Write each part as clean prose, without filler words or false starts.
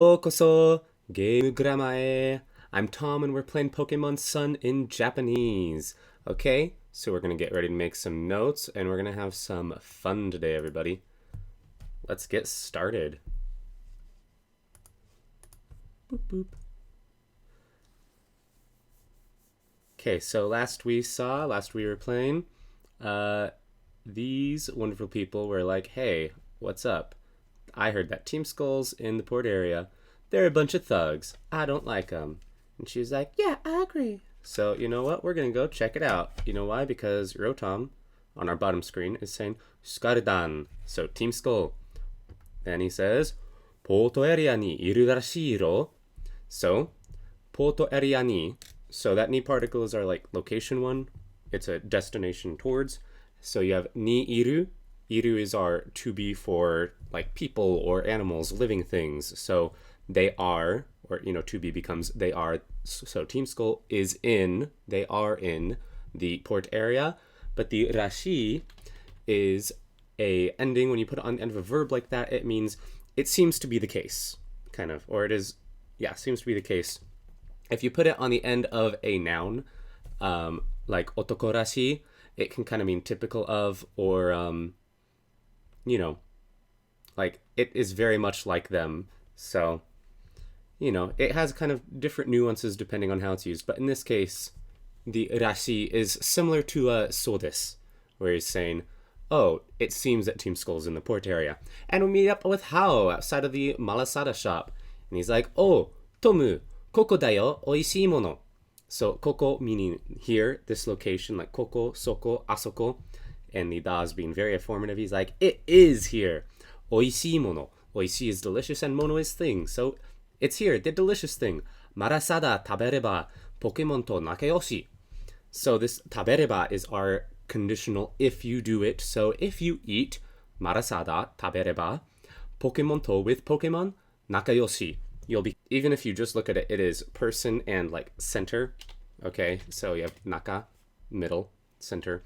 Yokoso, Game Gramae. I'm Tom and we're playing Pokemon Sun in Japanese. Okay, so we're gonna get ready to make some notes and we're gonna have some fun today, everybody. Let's get started. Boop boop. Okay, so last we were playing, these wonderful people were like, hey, what's up? I heard that Team Skull's in the port area. They're a bunch of thugs. I don't like them. And she's like, yeah, I agree. So, you know what? We're going to go check it out. You know why? Because Rotom, on our bottom screen, is saying, Skardan. So, Team Skull. Then he says, Porto area ni iru rashiro. So, Porto area ni. So, that ni particles are like location one. It's a destination towards. So, you have ni iru. Iru is our to be for like people or animals, living things. So they are, or to be becomes they are. So Team Skull is in, they are in the port area, but the rashi is a ending. When you put it on the end of a verb like that, it means it seems to be the case, kind of, or it is, yeah, seems to be the case. If you put it on the end of a noun, like otokorashi, it can kind of mean typical of, or like it is very much like them. So, it has kind of different nuances depending on how it's used. But in this case, the rashi is similar to so desu, where he's saying, oh, it seems that Team Skull's in the port area. And we meet up with Hao outside of the Malasada shop. And he's like, oh, Tomu, koko dayo, oishii mono. So, koko meaning here, this location, like koko, soko, asoko. And the da is being very informative. He's like, it is here. Oishii mono. Oishii is delicious and mono is thing. So it's here, the delicious thing. Malasada tabereba Pokemon to nakayoshi. So this tabereba is our conditional if you do it. So if you eat Malasada tabereba Pokemon to with Pokemon nakayoshi. You'll be, even if you just look at it, it is person and like center. Okay, so you have naka, middle, center.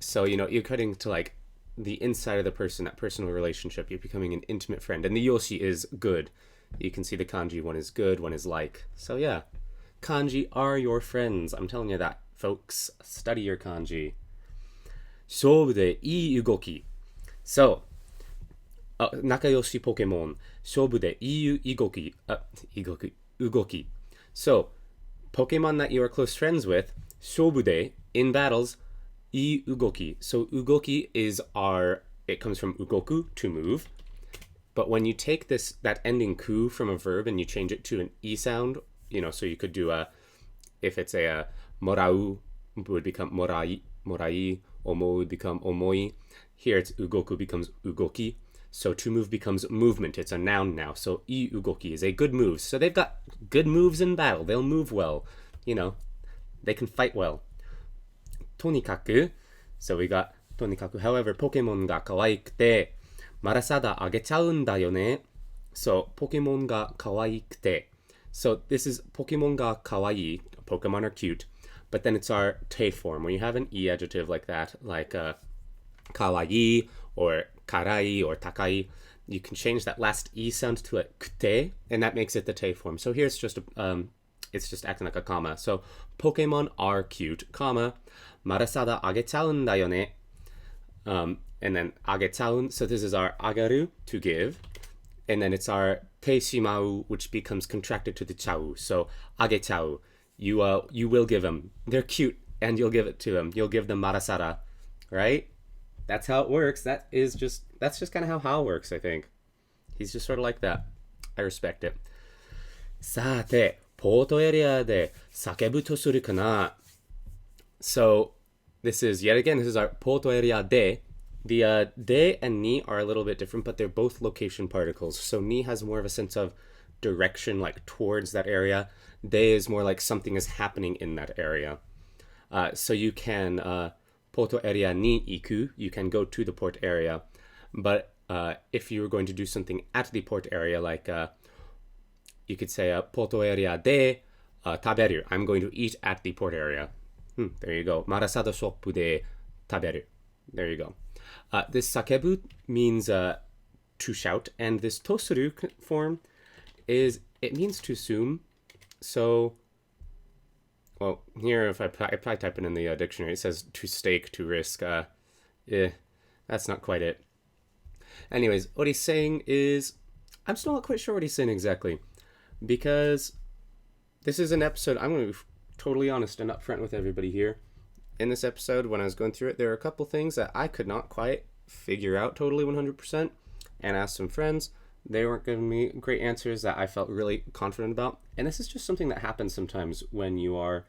So you're cutting to like the inside of the person, that personal relationship. You're becoming an intimate friend, and the yoshi is good. You can see the kanji. One is good, one is like. So yeah, kanji are your friends. I'm telling you that, folks. Study your kanji. 勝負でいい動き. So, 仲良しポケモン。勝負でいい動き。動き. So, Pokemon that you are close friends with, 勝負で in battles, I ugoki. So ugoki is it comes from ugoku, to move. But when you take that ending ku from a verb and you change it to an I sound, so you could do if it's a morau, would become morai, omo would become omoi. Here it's ugoku becomes ugoki. So to move becomes movement. It's a noun now. So I ugoki is a good move. So they've got good moves in battle. They'll move well. They can fight well. とにかく So we got とにかく However, ポケモンが可愛くてマラサダあげちゃうんだよね So ポケモンが可愛くて So this is ポケモンが可愛い Pokemon are cute. But then it's our te form. When you have an e adjective like that, like 可愛い or 辛い or 高い, you can change that last e sound to a kute, and that makes it the te form. So here it's just it's just acting like a comma. So Pokemon are cute, comma, Marasada agechaun da yo ne. And then agechaun, so this is our agaru, to give. And then it's our te shimau, which becomes contracted to the chau. So agechau, you will give them. They're cute, and you'll give it to them. You'll give them Marasada, right? That's how it works. That's just kind of how Hao works, I think. He's just sort of like that. I respect it. さて、ポートエリアで叫ぶとするかな So, this is our ポートエリアで. The de and ni are a little bit different, but they're both location particles. So ni has more of a sense of direction, like towards that area. De is more like something is happening in that area. So you can ポートエリアに行く, you can go to the port area. But if you were going to do something at the port area, like you could say ポートエリアで食べる. I'm going to eat at the port area. There you go. Marasada shop de taberu. There you go. This sakebu means to shout. And this tosuru form it means to assume. So, well, here if I probably type it in the dictionary, it says to stake, to risk. That's not quite it. Anyways, what he's saying is, I'm still not quite sure what he's saying exactly, because this is an episode, I'm going to be totally honest and upfront with everybody here. In this episode, when I was going through it, there are a couple things that I could not quite figure out totally 100%, and asked some friends. They weren't giving me great answers that I felt really confident about. And this is just something that happens sometimes when you are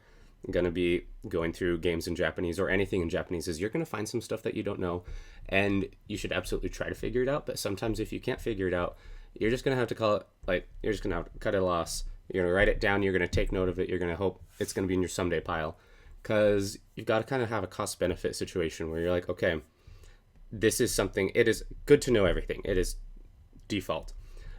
going to be going through games in Japanese or anything in Japanese, is you're going to find some stuff that you don't know, and you should absolutely try to figure it out. But sometimes if you can't figure it out, you're just going to have to call it, like, you're just going to have to cut it a loss. You're going to write it down. You're going to take note of it. You're going to hope it's going to be in your someday pile, because you've got to kind of have a cost-benefit situation where you're like, okay, this is something, it is good to know everything. It is default.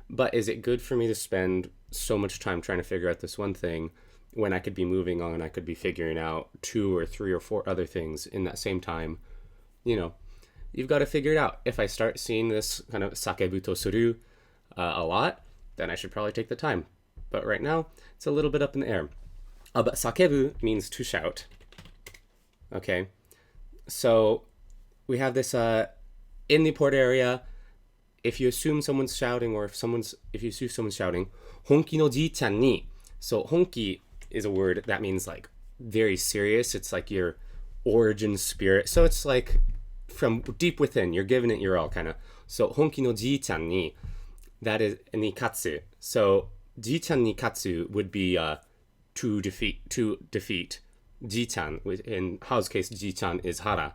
But is it good for me to spend so much time trying to figure out this one thing when I could be moving on? I could be figuring out 2 or 3 or 4 other things in that same time. You know, you've got to figure it out. If I start seeing this kind of sakebu to suru a lot, then I should probably take the time. But right now, it's a little bit up in the air. But sakebu means to shout. Okay, so we have this in the port area. If you assume someone's shouting, or if you see someone's shouting, honki no ji-chan ni. So honki is a word that means like very serious. It's like your origin spirit. So it's like from deep within, you're giving it your all, kind of. So honki no ji-chan ni, that is ni katsu. So ji-chan ni katsu would be to defeat. Ji-chan, in Hao's case, Ji-chan is Hara,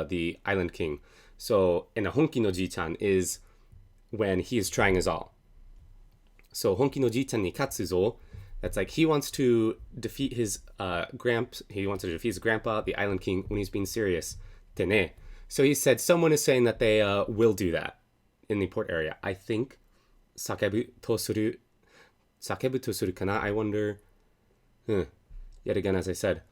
the island king. So in a honki no ji-chan is when he is trying his all. So honki no ji-chan ni katsu zo, that's like he wants to defeat his grandpa, the island king, when he's being serious. Tene. So he said someone is saying that they will do that in the port area. I think sakebu to suru kana. I wonder. Yet again, as I said,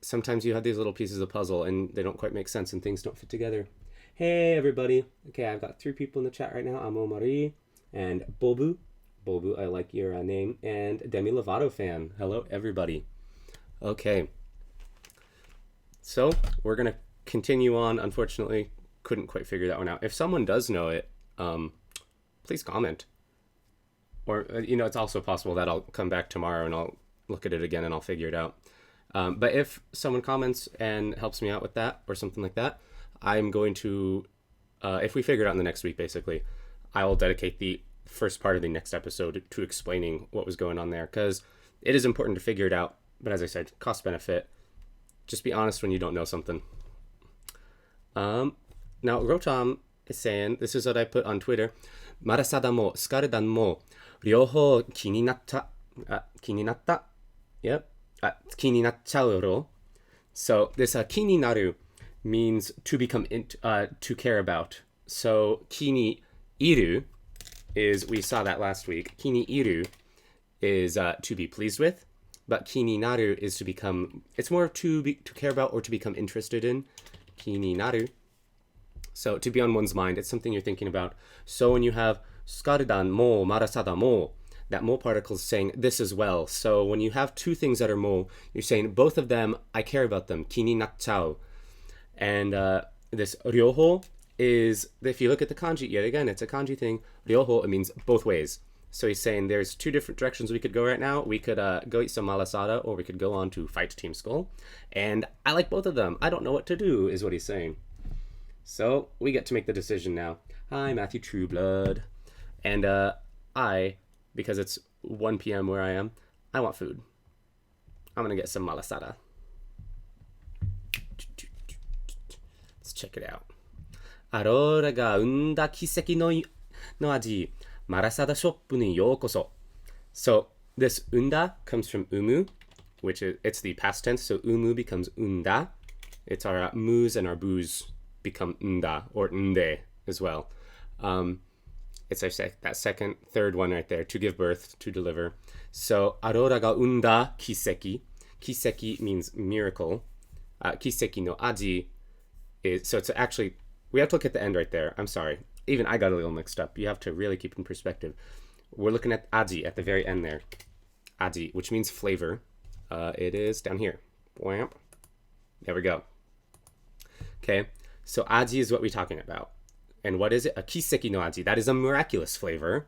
sometimes you have these little pieces of puzzle and they don't quite make sense and things don't fit together. Hey everybody. Okay, I've got 3 people in the chat right now. Amo Marie and Bobu. Bobu, I like your name. And Demi Lovato fan. Hello everybody. Okay. So, we're going to continue on. Unfortunately, couldn't quite figure that one out. If someone does know it, please comment. Or, it's also possible that I'll come back tomorrow and I'll look at it again and I'll figure it out. But if someone comments and helps me out with that or something like that, I'm going to, if we figure it out in the next week, basically, I will dedicate the first part of the next episode to explaining what was going on there, because it is important to figure it out. But as I said, cost benefit, just be honest when you don't know something. Now, Rotom is saying, this is what I put on Twitter, Malasada mo Skarudan mo ryohou kininatta. Yep. Kininachchauro. So this kininaru means to become, to care about. So kini iru is, we saw that last week. Kini iru is to be pleased with, but kini naru is to become, it's more to care about or to become interested in. Kini naru. So to be on one's mind, it's something you're thinking about. So when you have skarudan mo marasada mo, that mo particle is saying this as well. So when you have 2 things that are mo, you're saying both of them, I care about them. Kini nachchau. And this ryoho is, if you look at the kanji, yet again, it's a kanji thing. Ryoho, it means both ways. So he's saying there's 2 different directions we could go right now. We could go eat some malasada, or we could go on to fight Team Skull. And I like both of them. I don't know what to do, is what he's saying. So we get to make the decision now. Hi, Matthew Trueblood. And because it's 1 p.m. where I am, I want food. I'm going to get some malasada. Let's check it out. Aurora ga unda kiseki no aji, Malasada shop ni youkoso. So this unda comes from umu, which is, it's the past tense, so umu becomes unda. It's our moos and our boos become unda, or nde as well. It's that third one right there, to give birth, to deliver. So, Aurora ga unda kiseki. Kiseki means miracle. Kiseki no aji is, so it's actually, we have to look at the end right there. I'm sorry. even I got a little mixed up. You have to really keep in perspective. We're looking at aji at the very end there. Aji, which means flavor. It is down here. There we go. Okay, so aji is what we're talking about. And what is it? A kiseki no aji. That is a miraculous flavor.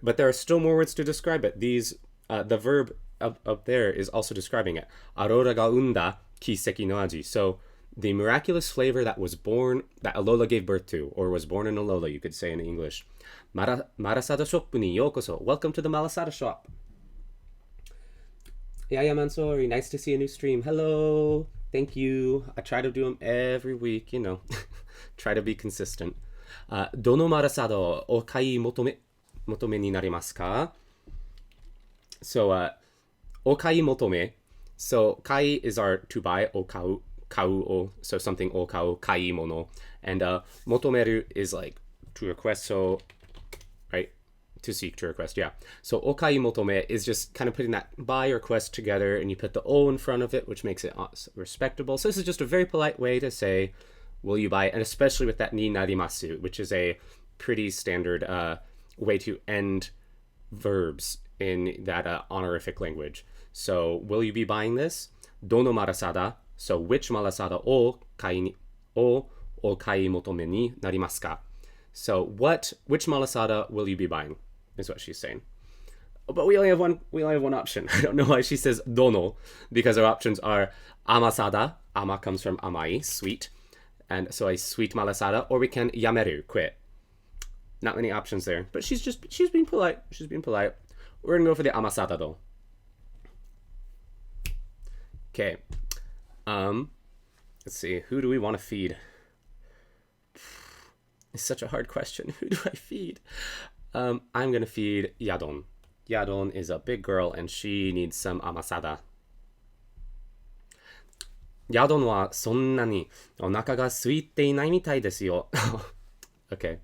But there are still more words to describe it. The verb up there is also describing it. Aurora ga unda kiseki no aji. So the miraculous flavor that Alola gave birth to, or was born in Alola, you could say in English. Malasada shop ni yokoso. Welcome to the Malasada shop. Yaya Mansoori, nice to see a new stream. Hello. Thank you. I try to do them every week, Try to be consistent. Dono Malasada o kai motome ni narimasu ka? So, okai motome. So, kai is our to buy, okau, kau o, so something okau, kai mono. And motomeru is like to request, so, right? To seek, to request, yeah. So, okai motome is just kind of putting that buy or request together, and you put the o in front of it, which makes it respectable. So, this is just a very polite way to say, will you buy? And especially with that ni narimasu, which is a pretty standard way to end verbs in that honorific language. So, will you be buying this? Dono Malasada. So, which Malasada o kai motome ni narimasu ka? So, which Malasada will you be buying? Is what she's saying. But we only have one option. I don't know why she says dono, because our options are amasada. Ama comes from amai, sweet. And so a sweet Malasada, or we can yameru, quit. Not many options there, but she's being polite. She's being polite. We're gonna go for the amasada though. Okay. Let's see. Who do we want to feed? It's such a hard question. Who do I feed? I'm gonna feed Yadon. Yadon is a big girl and she needs some amasada. Yadon wa sonna ni onaka ga suite inai mitai desu yo. Okay.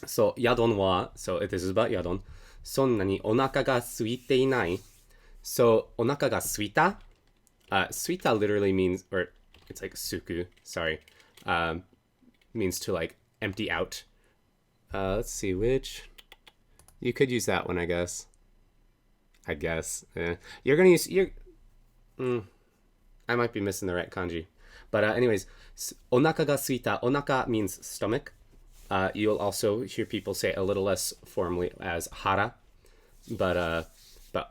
So Yadon wa, so this is about Yadon. Sonna ni onaka ga suite inai. So onaka ga suita. Suita literally means, or it's like suku, sorry. Means to like empty out. Let's see which. You could use that one, I guess. You're gonna use I might be missing the right kanji. But anyways, onaka ga suita. Onaka means stomach. You'll also hear people say it a little less formally as hara. But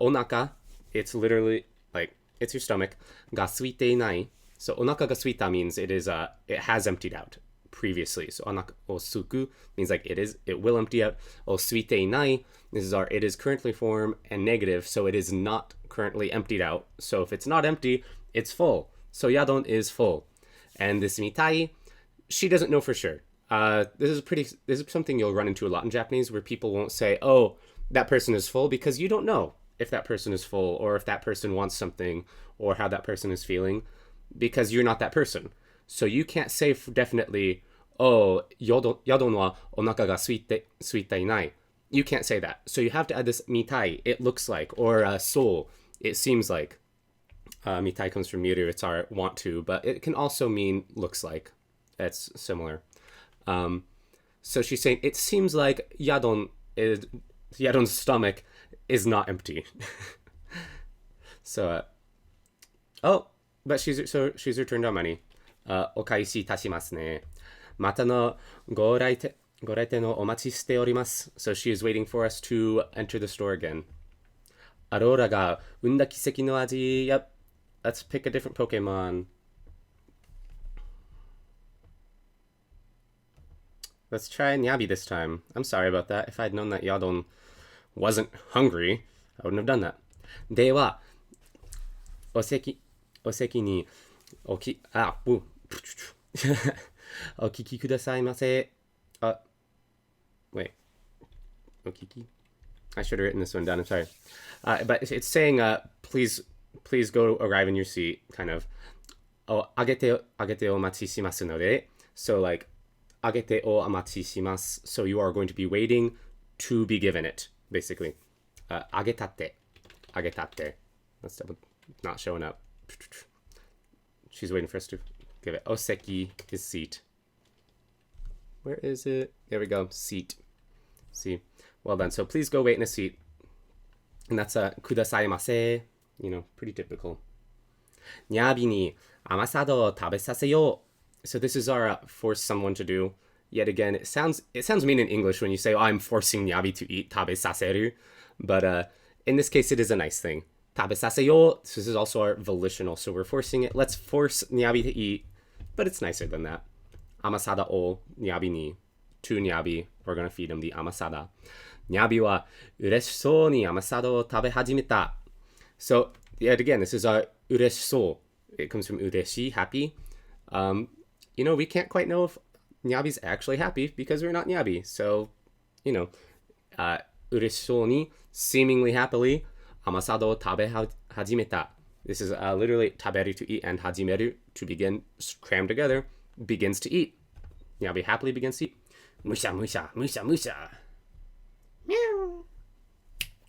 onaka, it's literally like it's your stomach. Ga suite inai. So onaka ga suita means it has emptied out previously. So onaka o suku means like it will empty out. O suite inai, this is our it is currently form and negative, so it is not currently emptied out. So if it's not empty, it's full. So Yadon is full. And this mitai, she doesn't know for sure. This is something you'll run into a lot in Japanese, where people won't say, oh, that person is full, because you don't know if that person is full, or if that person wants something, or how that person is feeling, because you're not that person. So you can't say definitely, oh, Yadon wa onaka ga suite inai. You can't say that. So you have to add this mitai, it looks like, or soul, it seems like. Mitai comes from miru, it's our want to, but it can also mean looks like. That's similar. So she's saying it seems like Yadon's stomach is not empty. So, but she's returned our money. Okaisi tashimasu ne. Mata no goraite no omachi shite orimasu. So she is waiting for us to enter the store again. Aurora ga unda kiseki no aji. Yep. Let's pick a different Pokemon. Let's try Nyabi this time. I'm sorry about that. If I'd known that Yadon wasn't hungry, I wouldn't have done that. Dewa, oseki ni okiki kudasai mase. Wait. Okiki? I should have written this one down. I'm sorry. But it's saying, please go arrive in your seat, kind of. Agete o machi shimasu node. So like, agete o amachi shimasu. So you are going to be waiting to be given it, basically. Agetate. That's not showing up. She's waiting for us to give it. Oseki is seat. Where is it? There we go. Seat. See? Well done. So please go wait in a seat. And that's a kudasaimase. You know, pretty typical. Nyabi ni amasado o tabesaseyo. So this is our force someone to do. Yet again, it sounds mean in English when you say, oh, I'm forcing Nyabi to eat tabesaseru. But in this case, it is a nice thing. Tabesaseyo. This is also our volitional. So we're forcing it. Let's force Nyabi to eat. But it's nicer than that. Amasada o Nyabi ni. To Nyabi, we're going to feed him the amasada. Nyabi wa ureshsou ni amasada o tabe hajimeta. So, yet again, this is a ureshsou. It comes from ureshi, happy. You know, we can't quite know if Nyabi's actually happy because we're not Nyabi. So, you know, ureshsou ni, seemingly happily, amasada o tabe hajimeta. This is literally taberu, to eat, and hajimeru, to begin, crammed together, begins to eat. Nyabi happily begins to eat. Musha, musha, musha, musha. Meow.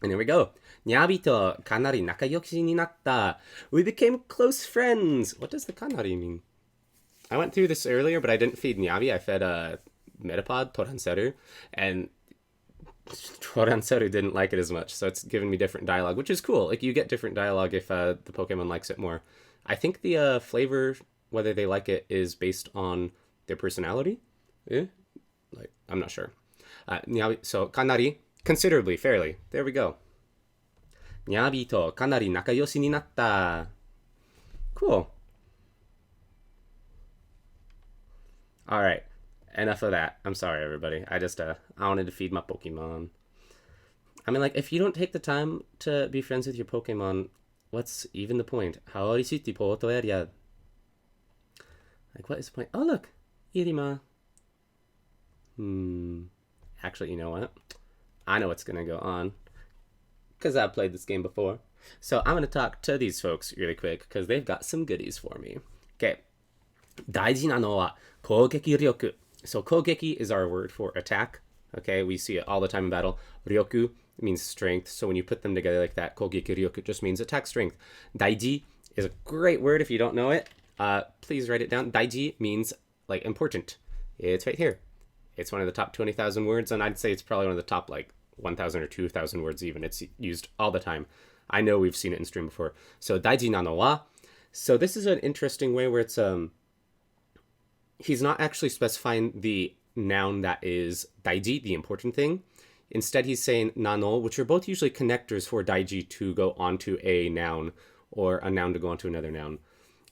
And there we go. Nyabi to kanari nakayoshi ni natta. We became close friends. What does the kanari mean? I went through this earlier, but I didn't feed Nyabi. I fed Metapod, Toranseru, and Toranseru didn't like it as much, so it's given me different dialogue, which is cool. Like, you get different dialogue if the Pokemon likes it more. I think the flavor, whether they like it, is based on their personality. Like, I'm not sure. So, kanari, considerably, fairly. There we go. Nyabi to kanari nakayoshi ni natta. Cool. Alright, enough of that. I'm sorry, everybody. I wanted to feed my Pokemon. I mean, like, if you don't take the time to be friends with your Pokemon, what's even the point? Haorishiti poto area. Like, what is the point? Oh, look! Irima. Actually, you know what? I know what's gonna go on. Because I've played this game before. So I'm gonna talk to these folks really quick, because they've got some goodies for me. Okay. 大事なのは攻撃力. So 攻撃 is our word for attack. Okay, we see it all the time in battle. Ryoku means strength. So when you put them together like that, 攻撃力 just means attack strength. 大事 is a great word if you don't know it. Please write it down. 大事 means like important. It's right here. It's one of the top 20,000 words, and I'd say it's probably one of the top like 1,000 or 2,000 words even. It's used all the time. I know we've seen it in stream before. So 大事なのは. So this is an interesting way where it's he's not actually specifying the noun that is daiji, the important thing. Instead, he's saying nano, which are both usually connectors for daiji to go onto a noun, or a noun to go onto another noun.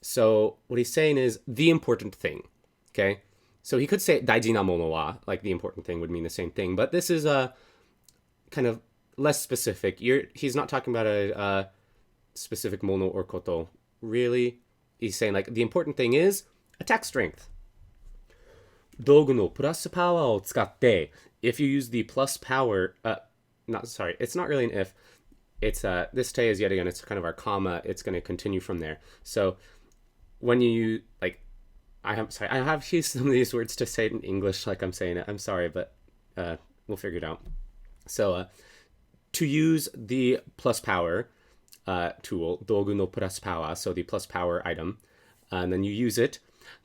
So what he's saying is the important thing, okay? So he could say daiji na mono wa, like the important thing would mean the same thing, but this is a kind of less specific. He's not talking about a specific mono or koto. Really, he's saying like the important thing is attack strength. 道具のプラスパワーを使って if you use the plus power, it's not really an if. It's this te is yet again, it's kind of our comma. It's going to continue from there. So when you like, I have used some of these words to say it in English like I'm saying it. I'm sorry, but we'll figure it out. So to use the plus power tool, 道具のプラスパワー, so the plus power item, and then you use it,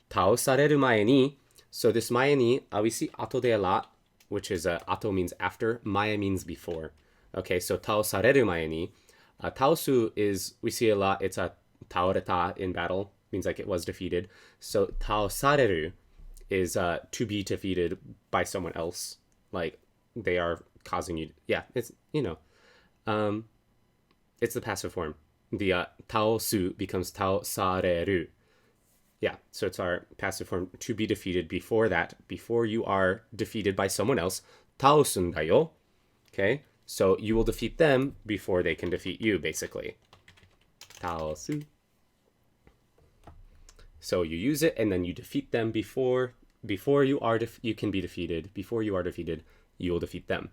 倒される前に. So this mae ni, we see ato de a lot, which is ato means after, mae means before. Okay, so tao sareru mae ni. Taosu is, we see a lot, it's a taoreta in battle, means like it was defeated. So tao sareru is to be defeated by someone else. Like they are causing you, it's, it's the passive form. The taosu becomes tao sareru. Yeah, so it's our passive form, to be defeated. Before that, before you are defeated by someone else, taosun da yo. Okay, so you will defeat them before they can defeat you, basically. Taosu. So you use it, and then you defeat them before you can be defeated. Before you are defeated, you will defeat them.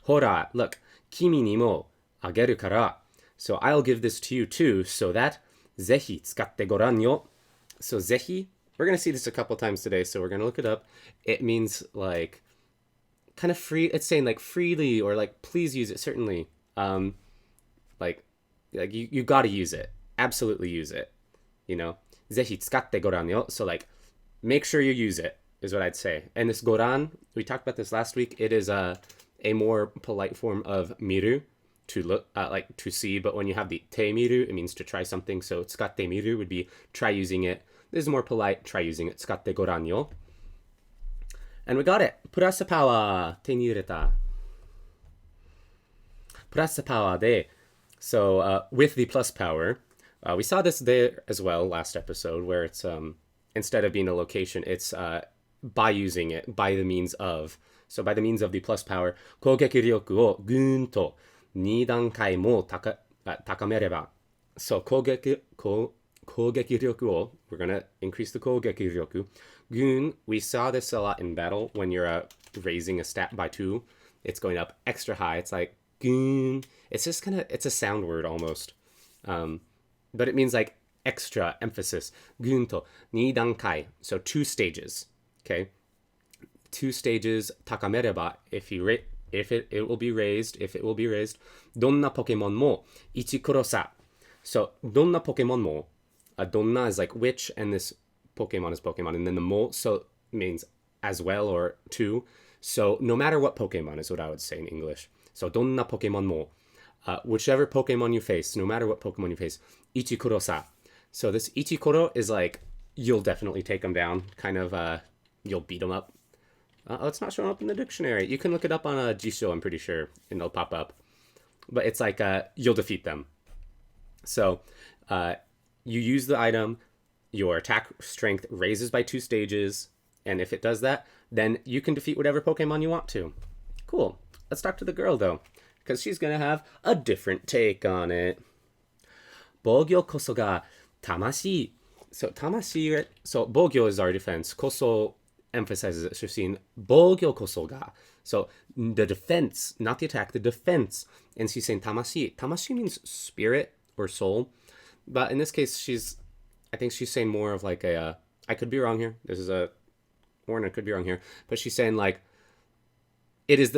Hora, look, kimi ni mo ageru kara. So I'll give this to you too, so that zehi tsukatte goran yo. So zehi, we're going to see this a couple times today, so we're going to look it up. It means like kind of free. It's saying like freely, or like please use it, certainly. Like you got to use it. Absolutely use it. Zehi tsukatte goran yo. So like make sure you use it. is what I'd say. And this goran, we talked about this last week. It is a more polite form of miru, to look, like to see. But when you have the te miru, it means to try something. So tsukatte miru would be try using it. This is more polite. Try using it. Tsukatte goran yo. And we got it. Purasa power. Te ni ureta. Purasa power de. So with the plus power, we saw this there as well last episode, where it's instead of being a location, it's by using it, by the means of. So by the means of the plus power, 攻撃力をぐーんと2段階も高めれば。So 攻撃力を we're gonna increase the 攻撃力. Goon, we saw this a lot in battle when you're raising a stat by 2. It's going up extra high. It's like goon. It's just it's a sound word almost. But it means like extra emphasis. Goon to 2段階. So 2 stages. Okay? 2 stages 高めれば if it will be raised, if it will be raised. どんなポケモンも1黒さ. So どんなポケモンも donna is like which, and this Pokemon is Pokemon, and then the mo so means as well or to. So no matter what Pokemon is what I would say in English. So donna Pokemon mo, whichever Pokemon you face, no matter what Pokemon you face, ichikuro sa. So this ichikuro is like you'll definitely take them down, kind of you'll beat them up. It's not showing up in the dictionary. You can look it up on a Jisho, I'm pretty sure, and it'll pop up. But it's like you'll defeat them. So you use the item, your attack strength raises by 2 stages, and if it does that, then you can defeat whatever Pokemon you want to. Cool. Let's talk to the girl, though, because she's going to have a different take on it. 防御こそが魂. So, 魂, so 防御 is our defense. こそ emphasizes it. So, seeing 防御こそが. So, the defense, not the attack, the defense. And she's saying 魂. 魂 means spirit or soul. But in this case, I think she's saying more of like I could be wrong here. This is a warning, I could be wrong here. But she's saying like, it is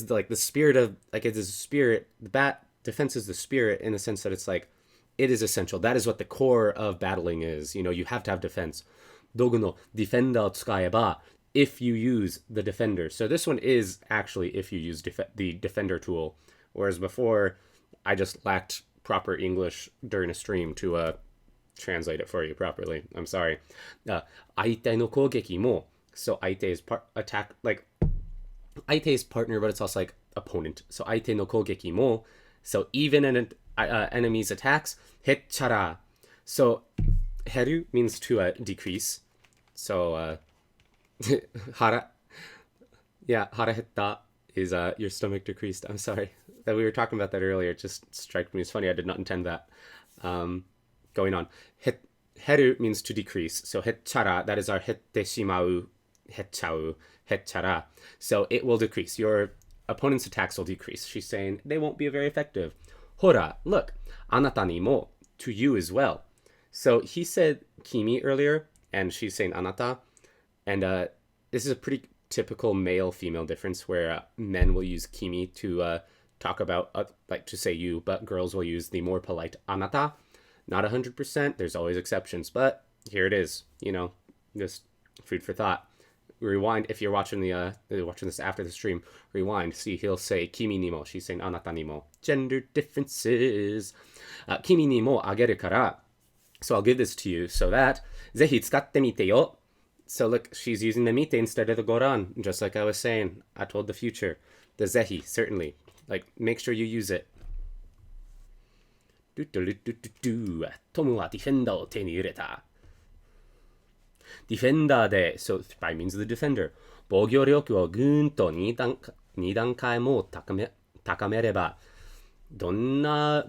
like the spirit of, like it is a spirit, the bat defense is the spirit in the sense that it's like, it is essential. That is what the core of battling is. You know, you have to have defense. Dogu no defenderを使えば, if you use the defender. So this one is actually if you use the defender tool. Whereas before, I just lacked proper English during a stream to translate it for you properly. I'm sorry. 相手の攻撃も, so 相手 is attack, like 相手 is partner, but it's also like opponent. So 相手の攻撃も, so even an enemy's attacks, 減っちゃら. So 減る means to decrease. So 腹 yeah, 腹減った is your stomach decreased. I'm sorry. That we were talking about that earlier. It just struck me as funny. I did not intend that. Going on. Heru means to decrease. So hetchara, that is our hette shimau, hetchau, hetchara. So it will decrease. Your opponent's attacks will decrease. She's saying they won't be very effective. Hora, look. Anata ni mo, to you as well. So he said kimi earlier, and she's saying anata. And this is a pretty typical male-female difference where men will use kimi to talk about, like to say you, but girls will use the more polite anata. Not 100%, there's always exceptions, but here it is, you know, just food for thought. Rewind, if you're watching watching this after the stream, rewind, see, he'll say kimi ni mo, she's saying anata ni mo. Gender differences. Kimi ni mo ageru kara. So I'll give this to you so that, ぜひ使ってみてよ. So look, she's using the mite instead of the goran, just like I was saying. I told the future. The zehi, certainly. Like, make sure you use it. トムはディフェンダーを手に入れた。ディフェンダーで、so by means of the defender, 防御力をぐーんと2段階も高めれば、どんな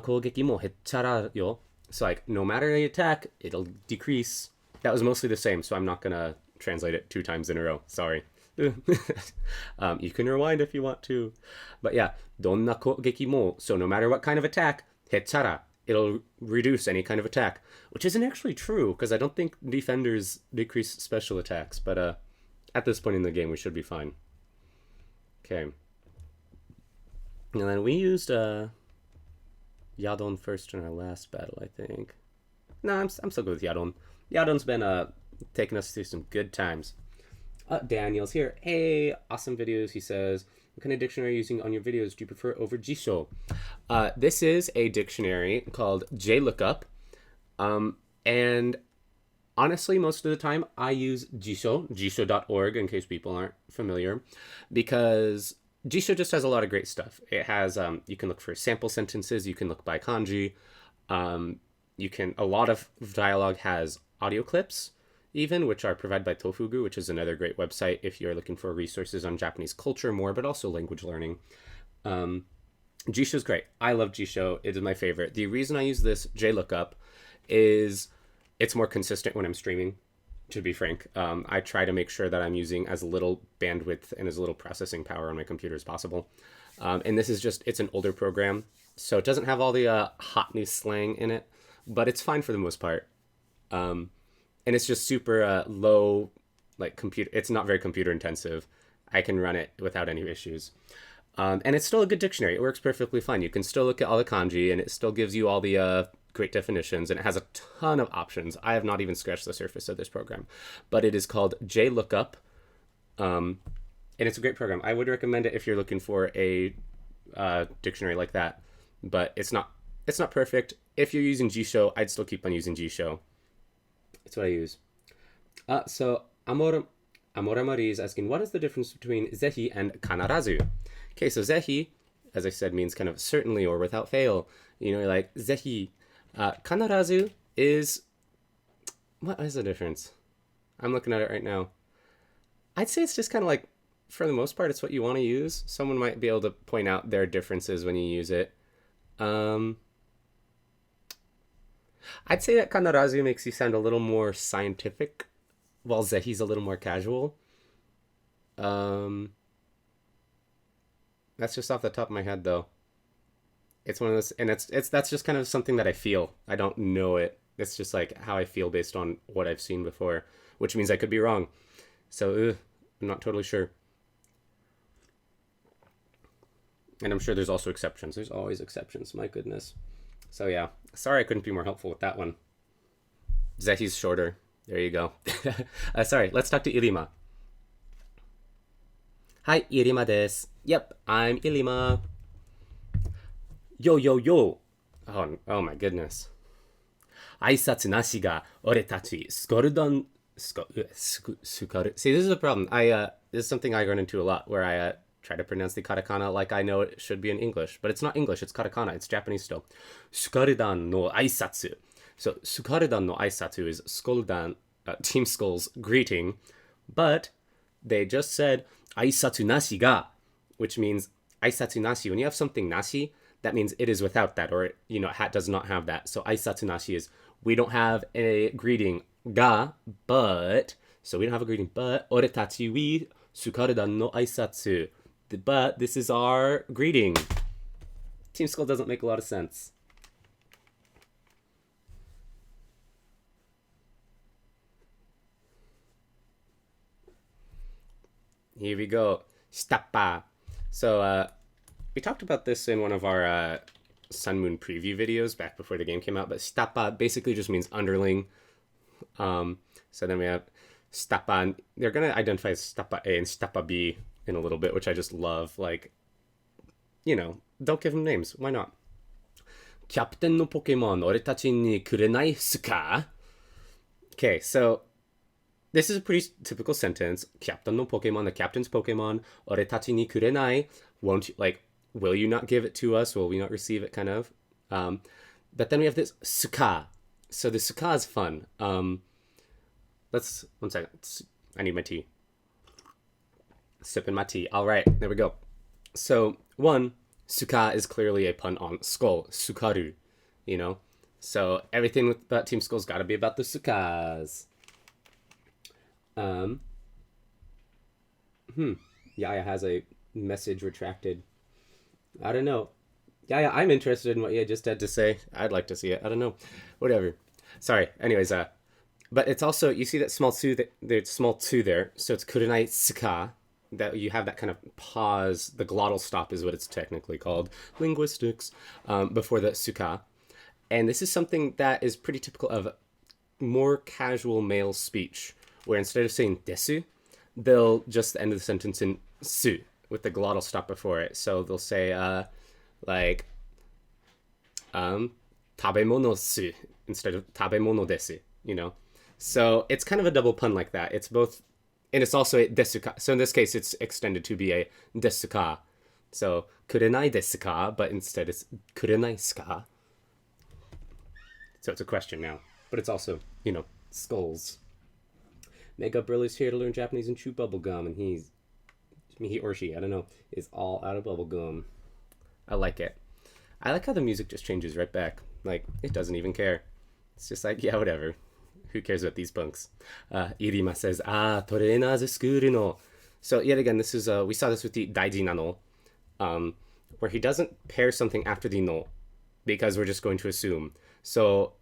攻撃も減っちゃらよ。So like, no matter the attack, it'll decrease. That was mostly the same, so I'm not gonna translate it 2 times in a row. Sorry. You can rewind if you want to. But yeah, どんな攻撃も, so no matter what kind of attack, 減っちゃら, it'll reduce any kind of attack. Which isn't actually true, because I don't think defenders decrease special attacks. But at this point in the game, we should be fine. Okay. And then we used Yadon first in our last battle, I think. No, I'm still good with Yadon. Yadon's been taking us through some good times. Daniel's here. Hey, awesome videos, he says. What kind of dictionary are you using on your videos? Do you prefer over Jisho? This is a dictionary called JLookup. And honestly, most of the time I use Jisho, jisho.org, in case people aren't familiar, because Jisho just has a lot of great stuff. It has, you can look for sample sentences, you can look by kanji, a lot of dialogue has audio clips, even, which are provided by Tofugu, which is another great website if you're looking for resources on Japanese culture more, but also language learning. Jisho's great. I love Jisho. It is my favorite. The reason I use this JLookup is it's more consistent when I'm streaming, to be frank. I try to make sure that I'm using as little bandwidth and as little processing power on my computer as possible. And this is just, it's an older program, so it doesn't have all the hot new slang in it, but it's fine for the most part. And it's just super low, like computer. It's not very computer intensive. I can run it without any issues. And it's still a good dictionary. It works perfectly fine. You can still look at all the kanji, and it still gives you all the great definitions, and it has a ton of options. I have not even scratched the surface of this program, but it is called JLookup, and it's a great program. I would recommend it if you're looking for a dictionary like that, but it's not perfect. If you're using Jisho, I'd still keep on using Jisho. That's what I use. So Amoramari is asking, what is the difference between zehi and kanarazu? Okay, so zehi, as I said, means kind of certainly or without fail. You know, like zehi. Kanarazu is, what is the difference? I'm looking at it right now. I'd say it's just kind of like, for the most part, it's what you want to use. Someone might be able to point out their differences when you use it. I'd say that kanarazu makes you sound a little more scientific, while zehi's a little more casual. That's just off the top of my head, though. It's one of those, and that's just kind of something that I feel. I don't know it. It's just like how I feel based on what I've seen before, which means I could be wrong. So I'm not totally sure. And I'm sure there's also exceptions. There's always exceptions. My goodness. So yeah, sorry I couldn't be more helpful with that one. Zehi's shorter. There you go. Sorry, let's talk to Ilima. Hi, Ilima desu. Yep, I'm Ilima. Yo, yo, yo. Oh my goodness. 挨拶なしが俺たちスコルドンスコスコル See, this is a problem. This is something I run into a lot, where I try to pronounce the katakana like I know it should be in English, but it's not English, it's katakana, it's Japanese still. Sukarudan no aisatsu. So Sukarudan no aisatsu is Skoldan, Team Skull's greeting, but they just said aisatsu nashi ga, which means aisatsu nashi. When you have something nashi, that means it is without that, or it does not have that. So aisatsu nashi is we don't have a greeting ga, but so we don't have a greeting, but oretachi we sukarudan no aisatsu. But this is our greeting. Team Skull doesn't make a lot of sense. Here we go. Stappa. So we talked about this in one of our Sun Moon preview videos back before the game came out, but stappa basically just means underling. So then we have stappa. They're going to identify as stappa A and stappa B in a little bit, which I just love. Like, don't give them names. Why not? Captain no Pokemon, oretachi ni kurenai su ka? Okay, so this is a pretty typical sentence. Captain no Pokemon, the captain's Pokemon, oretachi ni kurenai, will you not give it to us? Will we not receive it, kind of? But then we have this suka. So the suka is fun. One second. I need my tea. Sipping my tea. All right, there we go. So one, suka is clearly a pun on skull. Sukaru, So everything about Team Skull's got to be about the sukas. Yaya has a message retracted. I don't know. Yaya, I'm interested in what you just had to say. I'd like to see it. I don't know. Whatever. Sorry. Anyways, but it's also, you see that small two, there's small two there. So it's kurenai suka. That you have that kind of pause. The glottal stop is what it's technically called. Linguistics. Before the suka. And this is something that is pretty typical of more casual male speech, where instead of saying desu, they'll just end the sentence in su with the glottal stop before it. So they'll say like 食べ物 su instead of 食べ物 desu, you know? So it's kind of a double pun like that. It's both, and it's also a desu ka. So in this case, it's extended to be a desu ka. So kurenai desu ka, but instead it's kurenai su ka. So it's a question now, but it's also, you know, skulls. Makeup Brilli's here to learn Japanese and chew bubblegum, and he or she, I don't know, is all out of bubblegum. I like it. I like how the music just changes right back. Like, it doesn't even care. It's just like, yeah, whatever. Who cares about these bunks? Irima says, torenazu skuru no. So yet again, this is, we saw this with the daiji nano, where he doesn't pair something after the no, because we're just going to assume. So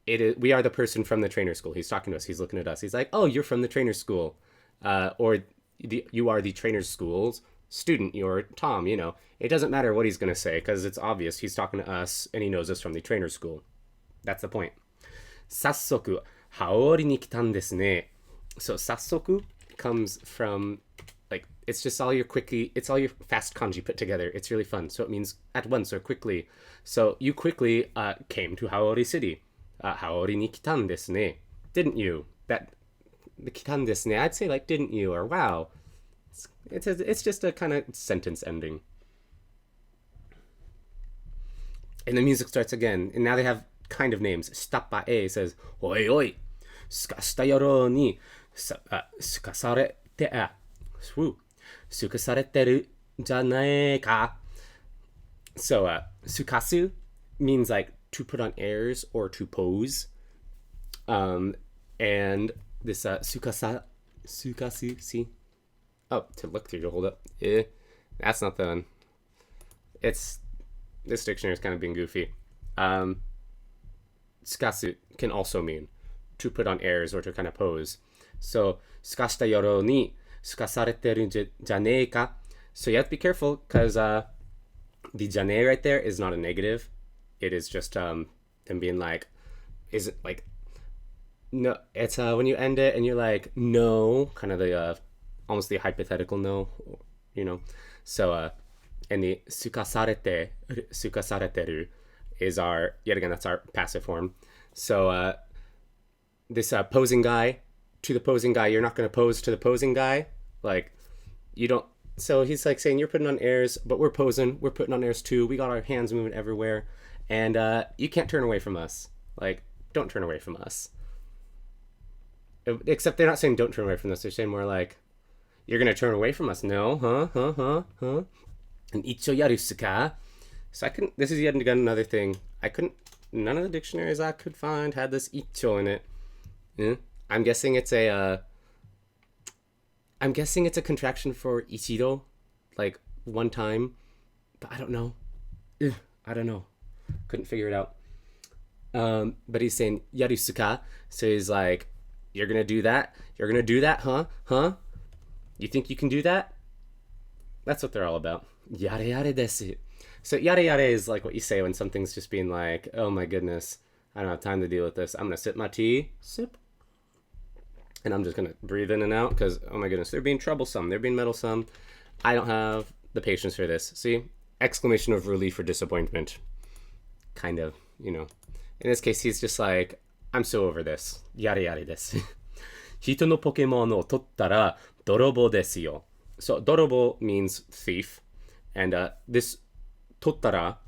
we are the person from the trainer school. He's talking to us. He's looking at us. He's like, oh, you're from the trainer school. You are the trainer school's student. You're Tom, you know. It doesn't matter what he's going to say because it's obvious he's talking to us and he knows us from the trainer school. That's the point. Sassoku, haori ni kitan desu ne. So sassoku comes from, like, it's just all your fast kanji put together. It's really fun. So it means at once or quickly. So you quickly came to Haori City. Haori ni kitan desu ne. Didn't you? The kitan desu ne, I'd say like didn't you or wow. It's just a kind of sentence ending. And the music starts again. And now they have kind of names. Stappa E says, oi oi, skashita yoro ni sukasarete sukasareteru janae ka. So, sukasu means like to put on airs or to pose. And this sukasu, see? Oh, to look through, to hold up. That's not the one. This dictionary is kind of being goofy. Sukasu can also mean to put on airs or to kind of pose. So, sukashita yoro ni sukasareteru janei ka. So you have to be careful because the janei right there is not a negative. It is just them being like, is it like, no, it's when you end it and you're like, no, kind of the, almost the hypothetical no, you know. So, and the sukasareteru is yet again, that's our passive form. So, this posing guy, to the posing guy, you're not going to pose to the posing guy. Like, you don't, so he's like saying, you're putting on airs, but we're posing, we're putting on airs too. We got our hands moving everywhere. And you can't turn away from us. Like, don't turn away from us. Except they're not saying don't turn away from us. They're saying more like, you're going to turn away from us. No, huh? And icho yarusu ka? So this is yet again another thing. None of the dictionaries I could find had this icho in it. Yeah? I'm guessing it's a contraction for ichido, like one time. But I don't know. I don't know. Couldn't figure it out. But he's saying yarusu ka? So he's like, you're going to do that? You're going to do that, huh? You think you can do that? That's what they're all about. Yare yare desu. So yare yare is like what you say when something's just being like, oh my goodness, I don't have time to deal with this. I'm going to sip my tea. Sip. And I'm just going to breathe in and out because, oh my goodness, they're being troublesome. They're being meddlesome. I don't have the patience for this. See? Exclamation of relief or disappointment. Kind of, you know. In this case, he's just like, I'm so over this. Yare yare desu. Hito no Pokemon o tottara dorobo desu yo. So dorobo means thief. And this tottara,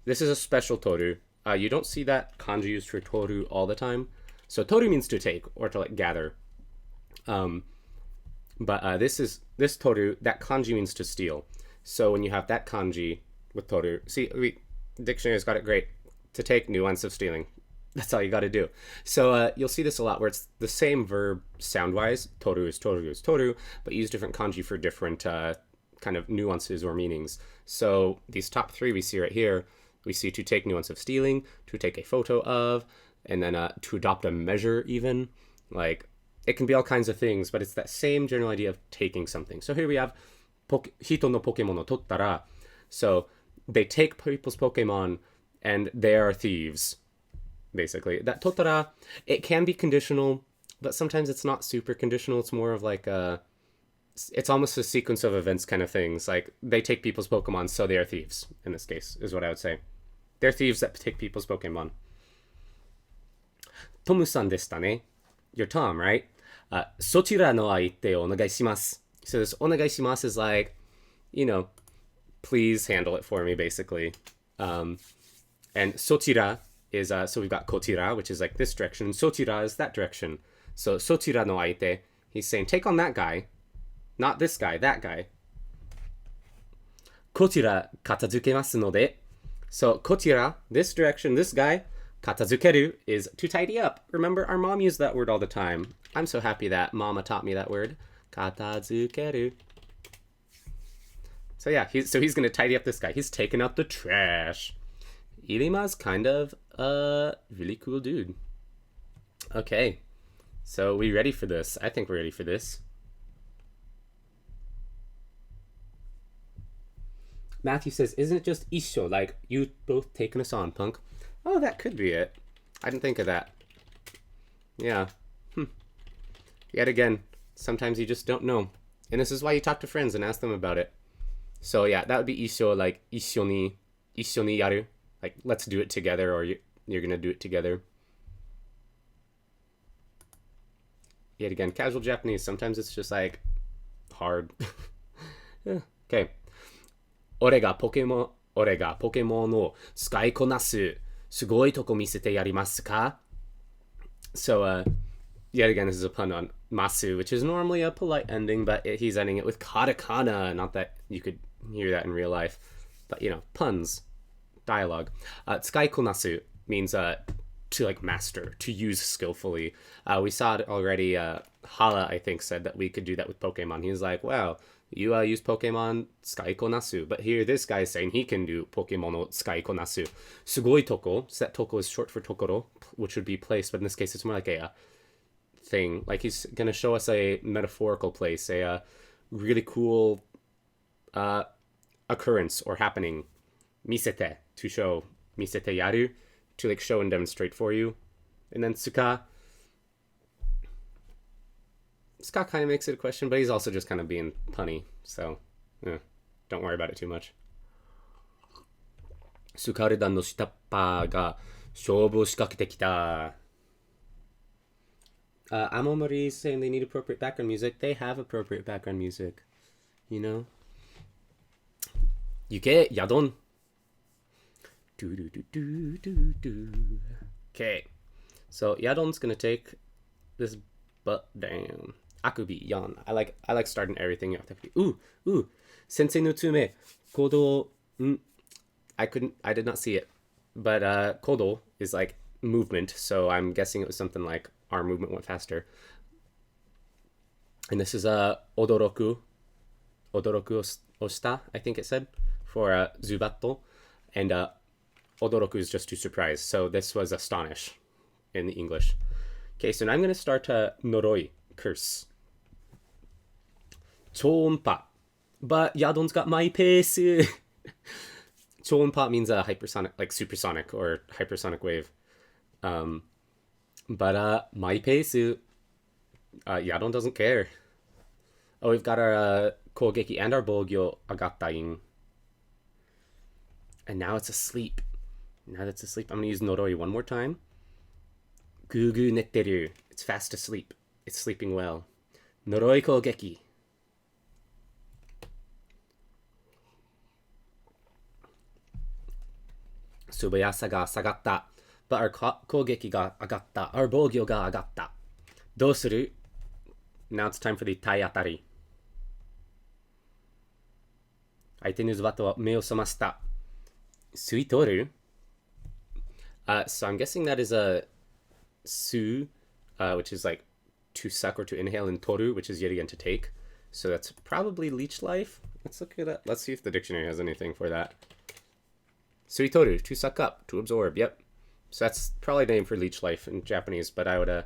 this is a special toru. You don't see that kanji used for toru all the time. So toru means to take or to like gather. But this toru, that kanji means to steal. So when you have that kanji with toru, see, dictionary's got it great. To take, nuance of stealing. That's all you got to do. So you'll see this a lot where it's the same verb sound-wise. Toru is toru, but use different kanji for different kind of nuances or meanings. So these top three we see right here, we see to take, nuance of stealing, to take a photo of, and then to adopt a measure even. Like, it can be all kinds of things, but it's that same general idea of taking something. So here we have hito no Pokemon no tottara. So they take people's Pokemon and they are thieves, basically. That tottara, it can be conditional, but sometimes it's not super conditional. It's more of like a, it's almost a sequence of events kind of things. Like, they take people's Pokemon, so they are thieves, in this case, is what I would say. They're thieves that take people's Pokemon. Tomu-san deshita ne. You're Tom, right? そちらの相手をお願いします. So this お願いします is like, you know, please handle it for me, basically. And そちら is, so we've got こちら, which is like this direction, and そちら is that direction. So そちらの相手, he's saying, take on that guy. Not this guy, that guy. こちら片付けますので. So こちら, this direction, this guy. 片付ける is to tidy up. Remember, our mom used that word all the time. I'm so happy that mama taught me that word. 片付ける. So yeah, he's going to tidy up this guy. He's taking out the trash. Ilima's kind of a really cool dude. Okay, so we ready for this? I think we're ready for this. Matthew says, isn't it just Isho, like you both taking us on, punk? Oh, that could be it. I didn't think of that. Yeah. Yet again, sometimes you just don't know. And this is why you talk to friends and ask them about it. So yeah, that would be Isho, like Ishoni yaru. Like, let's do it together, or you're gonna do it together. Yet again, casual Japanese, sometimes it's just like hard. Yeah. Okay. 俺がポケモンを使いこなすすごいとこ見せてやりますか? So, yet again, this is a pun on masu, which is normally a polite ending, but he's ending it with katakana. Not that you could hear that in real life, but, you know, puns, dialogue. 使いこなす means to, like, master, to use skillfully. We saw it already. Hala, I think, said that we could do that with Pokemon. He was like, wow, you use Pokemon 使いこなす. But here, this guy is saying he can do Pokemon を使いこなす. すごいとこ. So that toko is short for tokoro, which would be place, but in this case, it's more like a thing. Like, he's going to show us a metaphorical place, a really cool occurrence or happening. 見せて, to show. 見せてやる, to like show and demonstrate for you. And then Tsuka kind of makes it a question, but he's also just kind of being punny. So, don't worry about it too much. スカルダンの下っ端が勝負を仕掛けてきた. Amomori is saying they need appropriate background music. They have appropriate background music. You know? Yuke, Yadon. Okay. So, Yadon's gonna take this butt down. Akubi, yan. I like starting everything out. Ooh. Sensei no tsume. Kodo. I did not see it. But kodo is like movement, so I'm guessing it was something like our movement went faster. And this is odoroku. Odoroku oshita, I think it said, for zubatto. And odoroku is just to surprise. So this was astonish in the English. Okay, so now I'm going to start noroi, curse. Choonpa. But Yadon's got my pace. Choonpa means a hypersonic, like supersonic or hypersonic wave. But my pace, Yadon doesn't care. Oh, we've got our kogeki and our bogyo agattain. And now it's asleep. Now that's asleep, I'm going to use noroi one more time. Gugu netteru. It's fast asleep. It's sleeping well. Noroi kogeki. Subayasa ga sagatta. But our kogeki ga agatta. Our bogyo ga agatta. Dosuru. Now it's time for the tai atari. Aite no zubato wa me o somashita. Suitoru. So I'm guessing that is a su, which is like to suck or to inhale, and toru, which is yet again to take. So that's probably leech life. Let's look at that. Let's see if the dictionary has anything for that. Suitoru, to suck up, to absorb. Yep. So that's probably the name for leech life in Japanese, but I would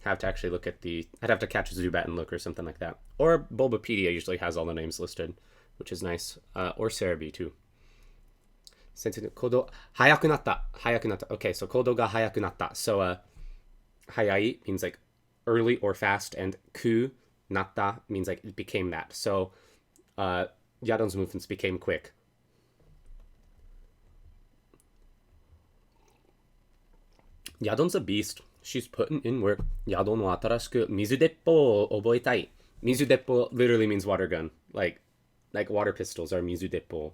have to actually look at I'd have to catch a Zubat and look or something like that. Or Bulbapedia usually has all the names listed, which is nice. Or Cerebi too. Kodo, hayaku natta. Okay, so kodo ga hayaku natta. So, hayai means like early or fast, and ku natta means like it became that. So Yadon's movements became quick. Yadon's a beast. She's putting in work. Yadon wa atarashiku mizu deppo o oboetai. Mizu deppo literally means water gun. Like water pistols are mizu deppo.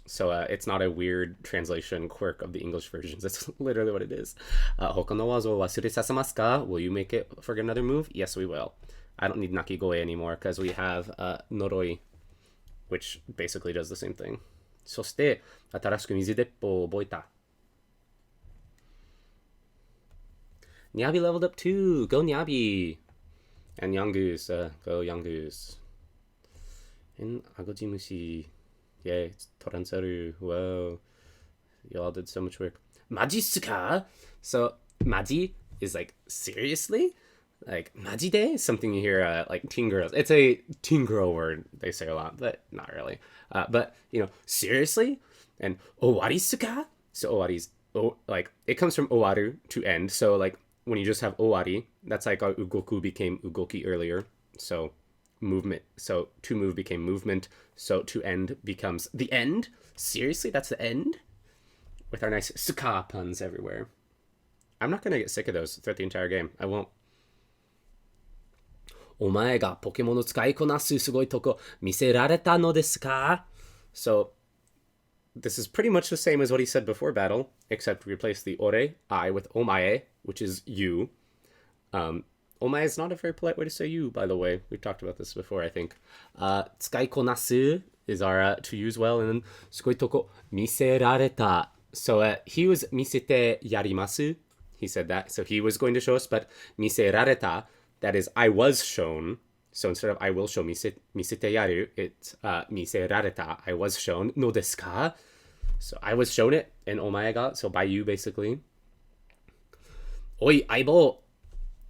So it's not a weird translation quirk of the English versions. That's literally what it is. Hoka no waza o wasure sasamasu ka? Will you make it forget another move? Yes, we will. I don't need Nakigoe anymore because we have Noroi, which basically does the same thing. そして、新しく水鉄砲を覚えた。Nyabi leveled up too. Go Nyabi. And Yongoose. Go Yongoose. And Agojimushi. Yay. Toransaru. Whoa. Y'all did so much work. Majisuka? So, Maji is like, seriously? Like, Majide is something you hear like teen girls. It's a teen girl word they say a lot, but not really. But, you know, seriously? And Owarisuka? So Owari's, like, it comes from Owaru, to end. So, like, when you just have Owari, that's like how Ugoku became Ugoki earlier. So, movement. So, to move became movement. So, to end becomes the end? Seriously? That's the end? With our nice suka puns everywhere. I'm not going to get sick of those throughout the entire game. I won't. お前がポケモンを使いこなすすごいとこ見せられたのですか? So, this is pretty much the same as what he said before battle, except replace the ore, I, with omae, which is you. Omae is not a very polite way to say you, by the way. We've talked about this before, I think. 使いこなす is our to use well, and then すごいとこ見せられた. So, he was 見せてやります. He said that. So, he was going to show us, but 見せられた. That is, I was shown. So instead of I will show misete yaru, it's miserareta. I was shown. No desu ka? So I was shown it, and omae ga, so by you, basically. Oi, aibo.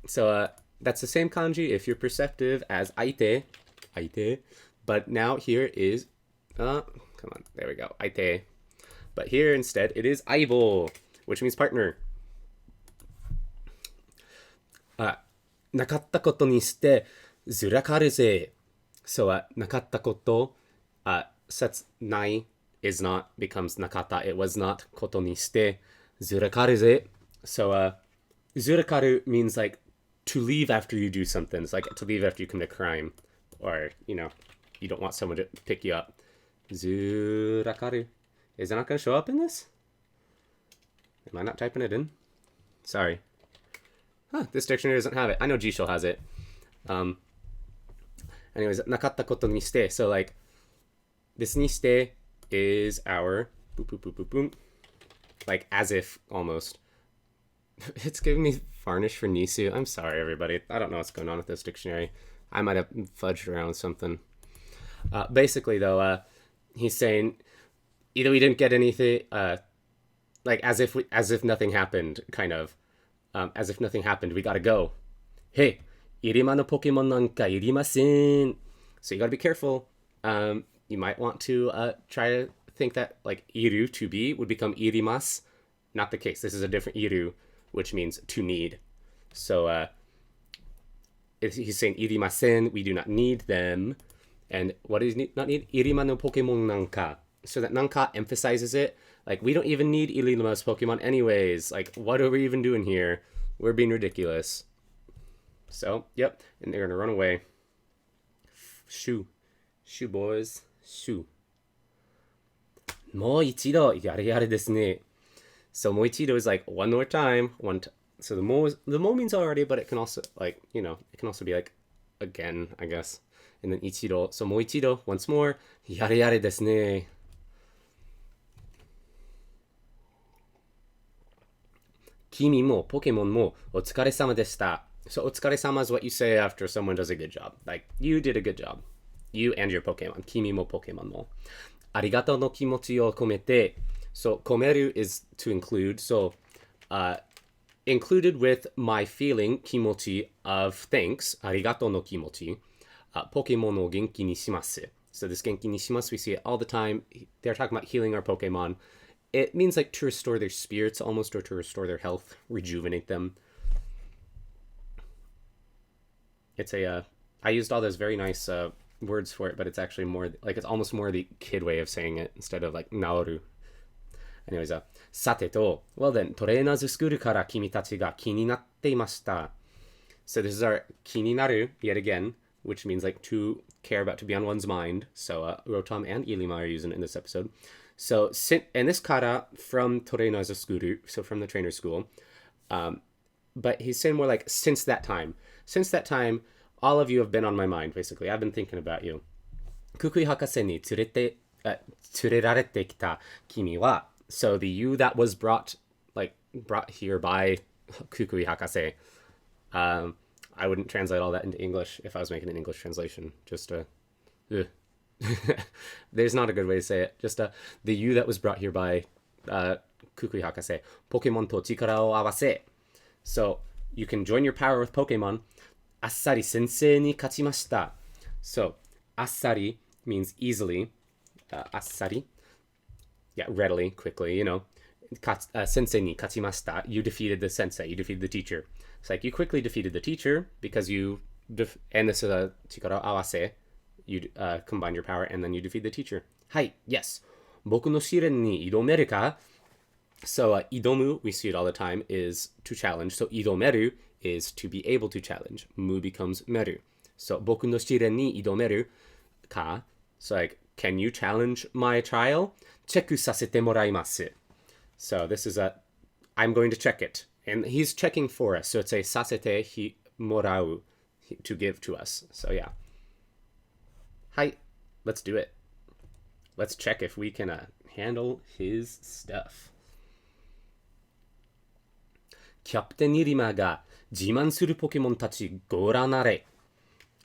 So that's the same kanji if you're perceptive as aite. But now here is, come on, there we go, aite. But here instead, it is aibo, which means partner. なかったことにしてずらかるぜ。So, なかったこと、sets ない is not becomes なかった. It was not ことにしてずらかるぜ. So, ずらかる means like to leave after you do something. It's like to leave after you commit a crime. Or, you know, you don't want someone to pick you up. ずらかる. Is it not going to show up in this? Am I not typing it in? Sorry. Huh, this dictionary doesn't have it. I know Jishou has it. Anyways, なかったことにして. So, like, this にして is our boop, boop, boop, boop, boop. Like, as if, almost. It's giving me varnish for Nisu. I'm sorry, everybody. I don't know what's going on with this dictionary. I might have fudged around with something. Basically, though, he's saying either we didn't get anything, like, as if nothing happened, kind of. As if nothing happened, we gotta go. Hey, irima no Pokemon nanka irimasen. So you gotta be careful. You might want to try to think that like iru, to be, would become irimas. Not the case. This is a different iru, which means to need. So he's saying irimasen, we do not need them. And what is not need? Irima no Pokemon nanka. So that nanka emphasizes it. Like, we don't even need Ilima's Pokemon anyways. Like, what are we even doing here? We're being ridiculous. So, yep. And they're gonna run away. Shoo. Shoo, boys. Shoo. もう一度、やれやれですね. So, もう一度 is like, one more time. So, the mo means already, but it can also, like, you know, it can also be like, again, I guess. And then 一度. So, もう一度, once more. やれやれですね. Kimi mo, Pokemon mo, otsukaresama deshita. So otsukaresama is what you say after someone does a good job. Like, you did a good job. You and your Pokemon. Kimi mo, Pokemon mo. Arigato no kimochi o komete. So komeru is to include. So included with my feeling, kimochi, of thanks. Arigato no kimochi. Pokemon o genki ni shimasu. So this genki ni shimasu, we see it all the time. They're talking about healing our Pokemon. It means like to restore their spirits almost, or to restore their health, rejuvenate them. It's a, I used all those very nice words for it, but it's actually more like it's almost more the kid way of saying it instead of like naoru. Anyways, さてと、well then, トレーナーズスクールから君たちが気になっていました。So this is our 気になる yet again, which means like to care about, to be on one's mind. So Rotom and Ilima are using it in this episode. So, and this kara from トレーナーズスクール, so from the trainer school. But he's saying more like, since that time. Since that time, all of you have been on my mind, basically. I've been thinking about you. ククイ博士に連れられてきた君は So the you that was brought here by Kukui Hakase. I wouldn't translate all that into English if I was making an English translation. Just there's not a good way to say it. Just the you that was brought here by Kukui Hakase. Pokemon to chikara o awase. So you can join your power with Pokemon. Assari sensei ni kachimashita. So assari means easily. Assari. Yeah, readily, quickly, you know. Sensei ni kachimashita. You defeated the sensei. You defeated the teacher. It's like you quickly defeated the teacher because you... and this is a chikara awase. You combine your power and then you defeat the teacher. Hai, yes. Boku no shiren ni idomeru ka? So idomu, we see it all the time, is to challenge. So idomeru is to be able to challenge. Mu becomes meru. So boku no shiren ni idomeru ka? So like, can you challenge my trial? Cheku sasete moraimasu. So this is I'm going to check it. And he's checking for us. So it's a sasete hi morau, to give to us. So yeah. Hi, let's do it. Let's check if we can handle his stuff. Captain Irima ga jiman suru Pokemon tachi goranare.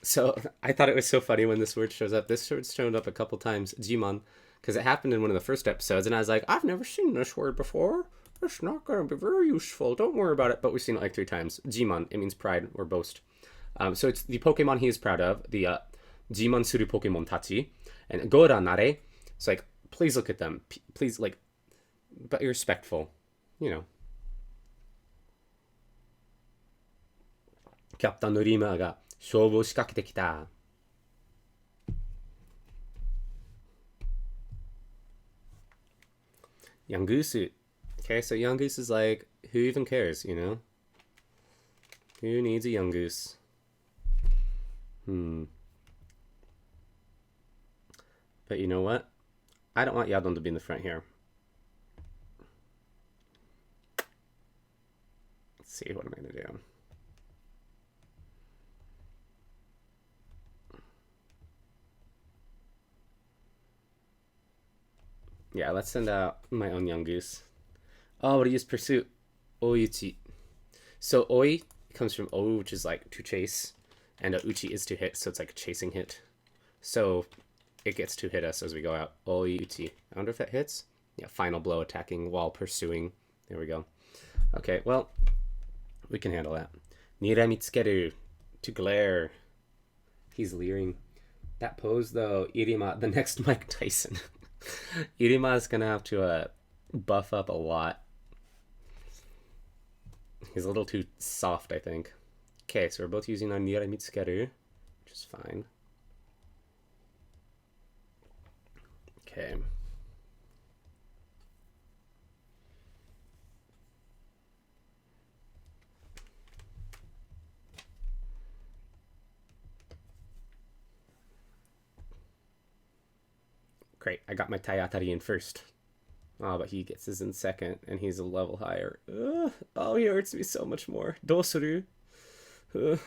So I thought it was so funny when this word shows up. This word's shown up a couple times, jiman, because it happened in one of the first episodes, and I was like, I've never seen this word before. It's not going to be very useful. Don't worry about it. But we've seen it like 3 times. Jiman, it means pride or boast. So it's the Pokemon he is proud of, the jiman suru Pokemon tachi, and gora nare. It's like, please look at them. Please, like, but you're respectful, you know. Captain Irima ga shoubu o shikakete kita. Yangusu. Okay, so Yangoose is like, who even cares, you know? Who needs a Yangoose? But you know what? I don't want Yadon to be in the front here. Let's see, what am I going to do? Yeah, let's send out my own Yangoose. Oh, but I use Pursuit. Oyuchi. So Oi comes from O, which is like to chase, and Uchi is to hit, so it's like a chasing hit. So it gets to hit us as we go out. Oyuchi. I wonder if that hits? Yeah, final blow attacking while pursuing. There we go. Okay, well, we can handle that. Niramitsukeru. To glare. He's leering. That pose, though, Irima, the next Mike Tyson. Irima is going to have to buff up a lot. He's a little too soft, I think. Okay, so we're both using our Niramitsukeru, which is fine. Okay. Great, I got my Taiatari in first. Oh, but he gets his in second, and he's a level higher. Oh, he hurts me so much more. Dosuru. Let's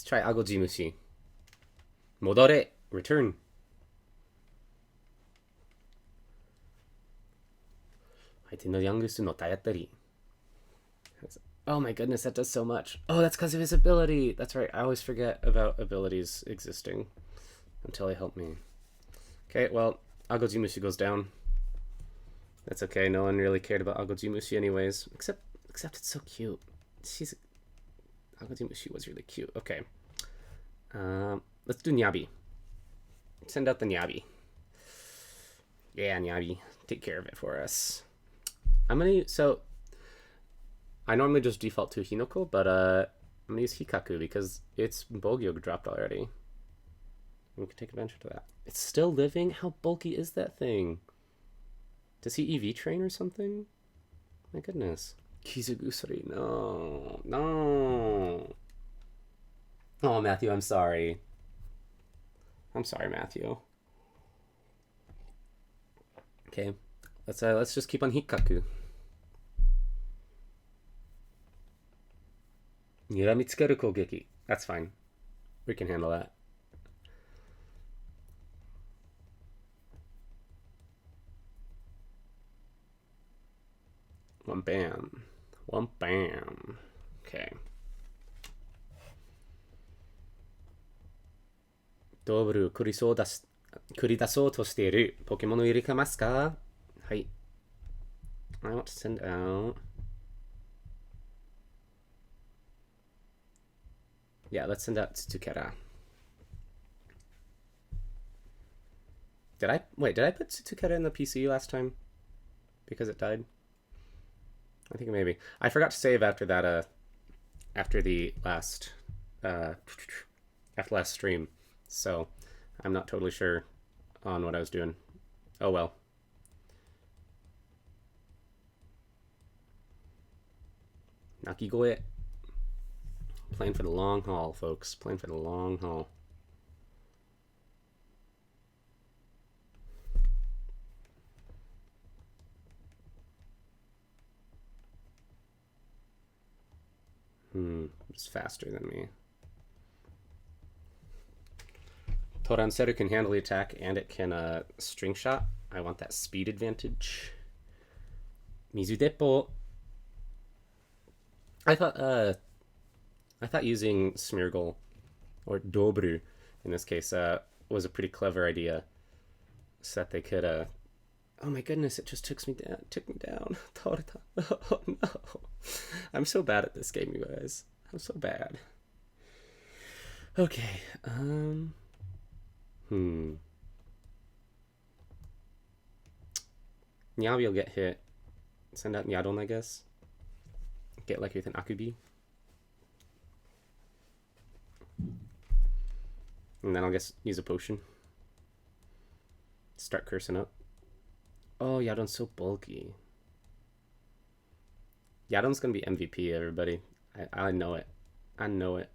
try Agojimushi. Modore. Return. No Yangusu no Tayatari. Oh my goodness, that does so much. Oh, that's because of his ability. That's right. I always forget about abilities existing until they help me. Okay, well, Agojimushi goes down. That's okay. No one really cared about Agojimushi anyways. Except it's so cute. Agojimushi was really cute. Okay. Let's do Nyabi. Send out the Nyabi. Yeah, Nyabi, take care of it for us. So I normally just default to Hinoko, but I'm gonna use Hikaku because its Bogyo dropped already. We can take advantage of that. It's still living? How bulky is that thing? Does he EV train or something? My goodness. Kizugusari, no. No. Oh, Matthew, I'm sorry. I'm sorry, Matthew. Okay. Let's just keep on Hikaku. Yuramitsukeru Kogeki. That's fine. We can handle that. One bam. One bam. Okay. ドーブル繰り出そうとしているポケモンを入れ替えますか？はい。I want to send out... Yeah, let's send out Tsukera. Did I put Tsukera in the PC last time? Because it died? I think maybe. I forgot to save after that, after the last, after last stream. So, I'm not totally sure on what I was doing. Oh well. Nakigoe. Playing for the long haul, folks. Playing for the long haul. It's faster than me. Toranseru can handle the attack and it can string shot. I want that speed advantage. Mizudepo. I thought using Smeargle or Dobru in this case was a pretty clever idea, so that they could oh my goodness, it just took me down. Oh no. I'm so bad at this game, you guys. I'm so bad. Okay. Nyabi will get hit. Send out Nyadon, I guess. Get lucky with an Akubi. And then I'll guess use a potion. Start cursing up. Oh, Yadon's so bulky. Yadon's gonna be MVP, everybody. I know it. I know it.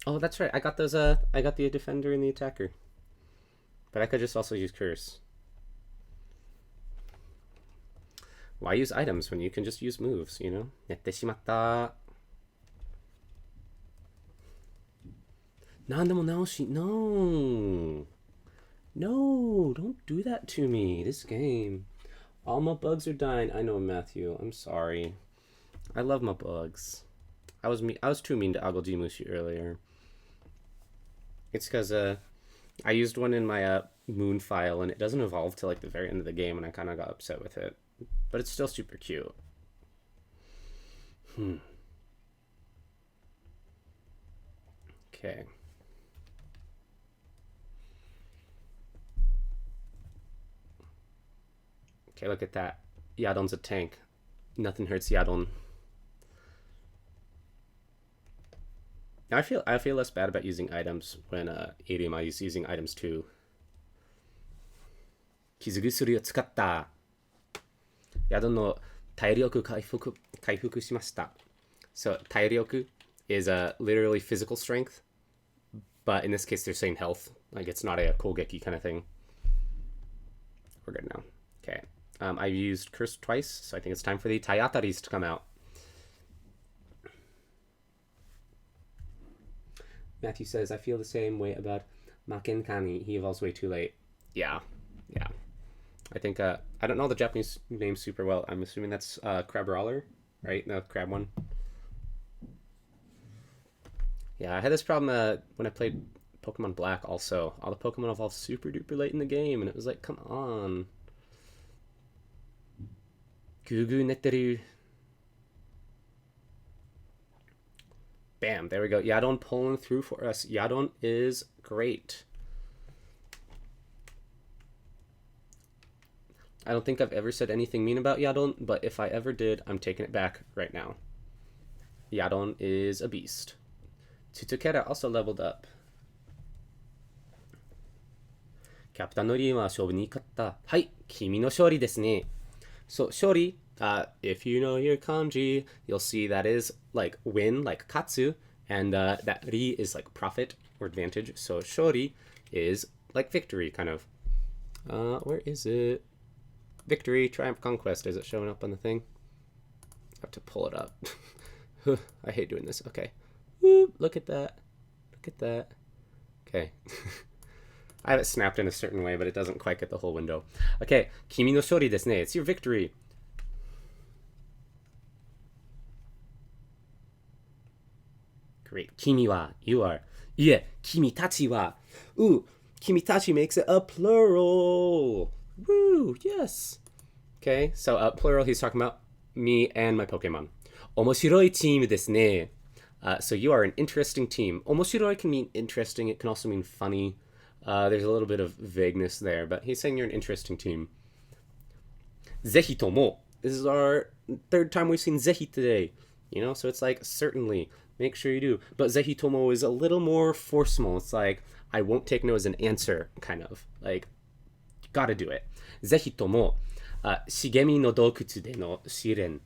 Oh, that's right. I got those. I got the defender and the attacker. But I could just also use curse. Why use items when you can just use moves, you know? Yatteshimatta. Nandemo naoshi. No. No, don't do that to me. This game. All my bugs are dying. I know, Matthew. I'm sorry. I love my bugs. I was too mean to Agojimushi earlier. It's because I used one in my moon file and it doesn't evolve till like the very end of the game, and I kind of got upset with it. But it's still super cute. Okay. Okay, look at that. Yadon's a tank. Nothing hurts Yadon. Now I feel less bad about using items when Alima is using items too. Kizugusuriを使った。Yadon no tairyoku kaifuku shimashita. So tairyoku is literally physical strength, but in this case they're saying health. Like it's not a kogeki kind of thing. We're good now. Okay. I used curse twice, so I think it's time for the Tayataris to come out. Matthew says, I feel the same way about Makenkani. He evolves way too late. Yeah. I think, I don't know the Japanese name super well. I'm assuming that's Crabrawler, right? No, Crab one. Yeah, I had this problem when I played Pokemon Black also. All the Pokemon evolved super duper late in the game, and it was like, come on. Gugu netteru. Bam, there we go. Yadon pulling through for us. Yadon is great. I don't think I've ever said anything mean about Yadon, but if I ever did, I'm taking it back right now. Yadon is a beast. Tsutokera also leveled up. キャプテンのリーマは勝負に勝った。はい、君の勝利ですね。So, 勝利, if you know your kanji, you'll see that is like win, like katsu, and that ri is like profit or advantage. So, 勝利 is like victory, kind of. Where is it? Victory, triumph, conquest. Is it showing up on the thing? I have to pull it up. I hate doing this. Okay. Woo, look at that. Look at that. Okay. I have it snapped in a certain way, but it doesn't quite get the whole window. Okay. Kimi no shori desu ne. It's your victory. Great. Kimi wa, you are. Yeah. Kimi tachi wa. Ooh. Kimi tachi makes it a plural. Woo. Yes. Okay. So plural, he's talking about me and my Pokemon. Omoshiroi team desu ne. So you are an interesting team. Omoshiroi can mean interesting. It can also mean funny. There's a little bit of vagueness there, but he's saying you're an interesting team. Zehi tomo. This is our third time we've seen Zehi today. You know, so it's like, certainly, make sure you do. But Zehi tomo is a little more forceful. It's like, I won't take no as an answer, kind of. Like, you gotta do it. Zehi tomo. Shigemi no dokutsu de no shiren.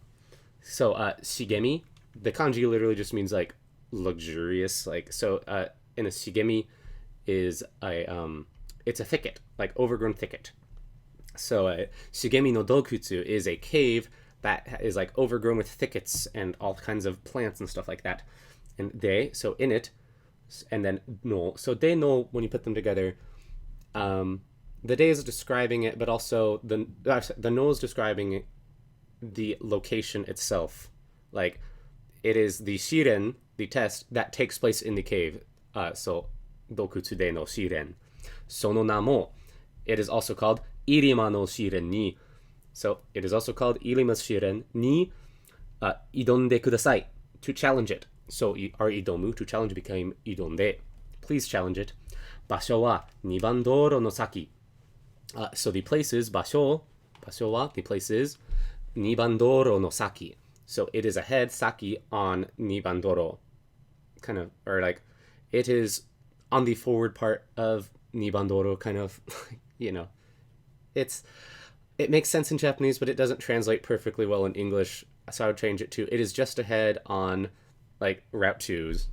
So, shigemi, the kanji literally just means, like, luxurious. Like, so, in a shigemi is it's a thicket, like overgrown thicket. So shigemi no dokutsu is a cave that is like overgrown with thickets and all kinds of plants and stuff like that. And de, so in it, and then no. So de no, when you put them together, the de is describing it, but also the no is describing the location itself. Like, it is the shiren, the test, that takes place in the cave. So dokutsu de no shiren. Sono namo. It is also called Ilima no shiren ni. So it is also called Ilima's shiren ni idonde kudasai. To challenge it. So our idomu, to challenge, became idonde. Please challenge it. Basho wa nibandoro no saki. So the place is basho wa, the place is nibandoro no saki. So it is ahead, saki, on nibandoro. Kind of, or like, it is on the forward part of nibandoro, kind of. You know, it makes sense in Japanese, but it doesn't translate perfectly well in English, so I would change it to, it is just ahead on, like, Route 2's.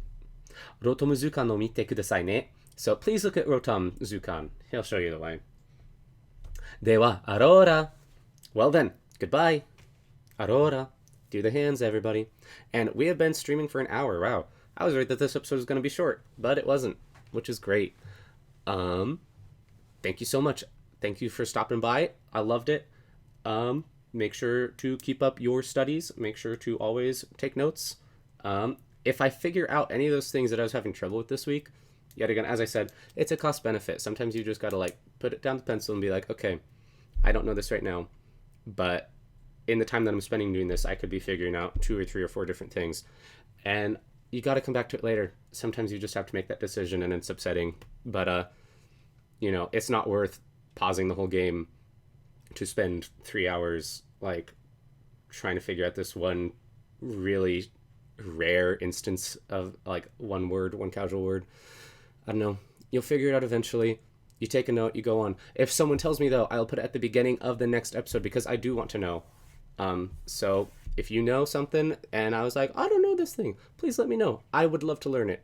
Rotomu Zukan no mite kudasai ne. So please look at Rotom Zukan. He'll show you the way. Dewa, arora. Well then, goodbye. Arora. Do the hands, everybody. And we have been streaming for an hour. Wow. I was worried that this episode was going to be short, but it wasn't, which is great. Thank you so much. Thank you for stopping by. I loved it. Make sure to keep up your studies. Make sure to always take notes. If I figure out any of those things that I was having trouble with this week, yet again, as I said, it's a cost benefit. Sometimes you just got to, like, put it down the pencil and be like, okay, I don't know this right now, but in the time that I'm spending doing this, I could be figuring out 2 or 3 or 4 different things. And you got to come back to it later. Sometimes you just have to make that decision, and it's upsetting. But, you know, it's not worth pausing the whole game to spend 3 hours, like, trying to figure out this one really rare instance of, like, one casual word. I don't know. You'll figure it out eventually. You take a note, you go on. If someone tells me, though, I'll put it at the beginning of the next episode, because I do want to know. So if you know something and I was like, I don't know this thing, please let me know. I would love to learn it.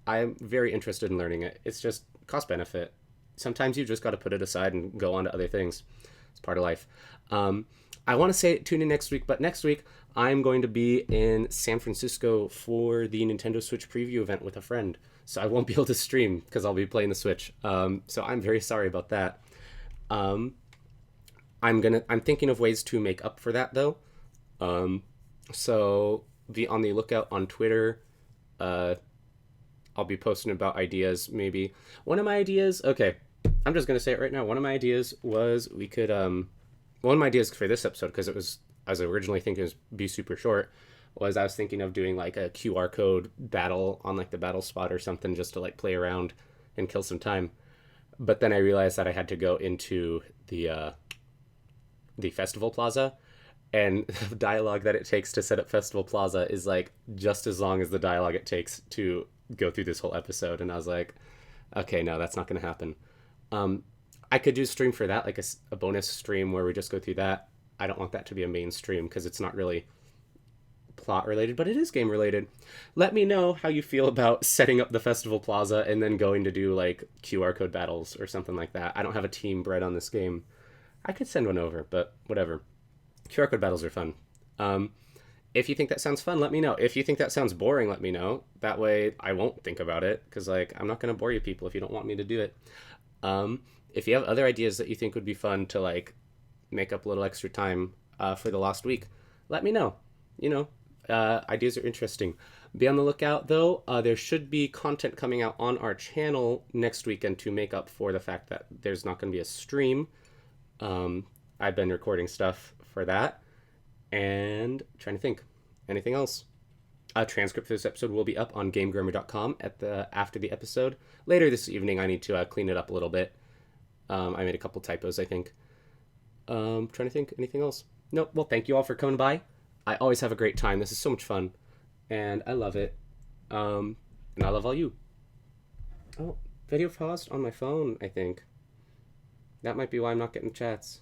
I am very interested in learning it. It's just cost benefit. Sometimes you just got to put it aside and go on to other things. It's part of life. I want to say tune in next week, but next week I'm going to be in San Francisco for the Nintendo Switch preview event with a friend. So I won't be able to stream because I'll be playing the Switch. So I'm very sorry about that. I'm thinking of ways to make up for that, though. So be on the lookout on Twitter. I'll be posting about ideas, maybe. One of my ideas, okay, I'm just going to say it right now. One of my ideas was we could, one of my ideas for this episode, because it was, as I originally thinking, it was be super short, was I was thinking of doing like a QR code battle on like the battle spot or something, just to like play around and kill some time. But then I realized that I had to go into the festival plaza, and the dialogue that it takes to set up festival plaza is like just as long as the dialogue it takes to go through this whole episode. And I was like, okay, no, that's not going to happen. I could do a stream for that, like a bonus stream where we just go through that. I don't want that to be a main stream because it's not really plot related, but it is game related. Let me know how you feel about setting up the festival plaza and then going to do like QR code battles or something like that. I don't have a team bred on this game. I could send one over, but whatever. QR code battles are fun. If you think that sounds fun, let me know. If you think that sounds boring, let me know. That way I won't think about it, because like I'm not going to bore you people if you don't want me to do it. If you have other ideas that you think would be fun to like make up a little extra time for the last week, let me know. You know, ideas are interesting. Be on the lookout, though. There should be content coming out on our channel next weekend to make up for the fact that there's not going to be a stream. I've been recording stuff for that. And trying to think. Anything else? A transcript for this episode will be up on GameGrammer.com after the episode. Later this evening, I need to clean it up a little bit. I made a couple typos, I think. Trying to think. Anything else? Nope. Well, thank you all for coming by. I always have a great time. This is so much fun. And I love it. And I love all you. Oh, video paused on my phone, I think. That might be why I'm not getting chats.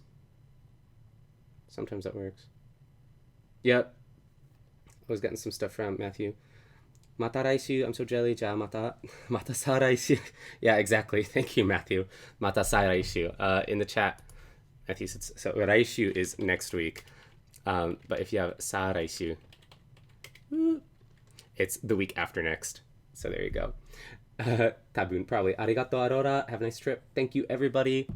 Sometimes that works. Yep. I was getting some stuff from Matthew. Mata raishu. I'm so jelly. Ja mata. Mata sa raishu. Yeah, exactly. Thank you, Matthew. Mata sa raishu. In the chat, Matthew said, so raishu is next week. But if you have sa raishu, it's the week after next. So there you go. Tabun, probably. Arigato, Aurora. Have a nice trip. Thank you, everybody.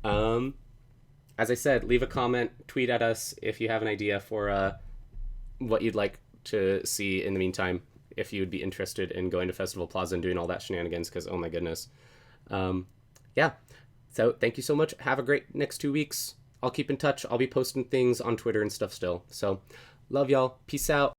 As I said, leave a comment, tweet at us if you have an idea for what you'd like to see in the meantime, if you would be interested in going to Festival Plaza and doing all that shenanigans, because oh my goodness. Yeah, so thank you so much. Have a great next 2 weeks. I'll keep in touch. I'll be posting things on Twitter and stuff still. So love y'all. Peace out.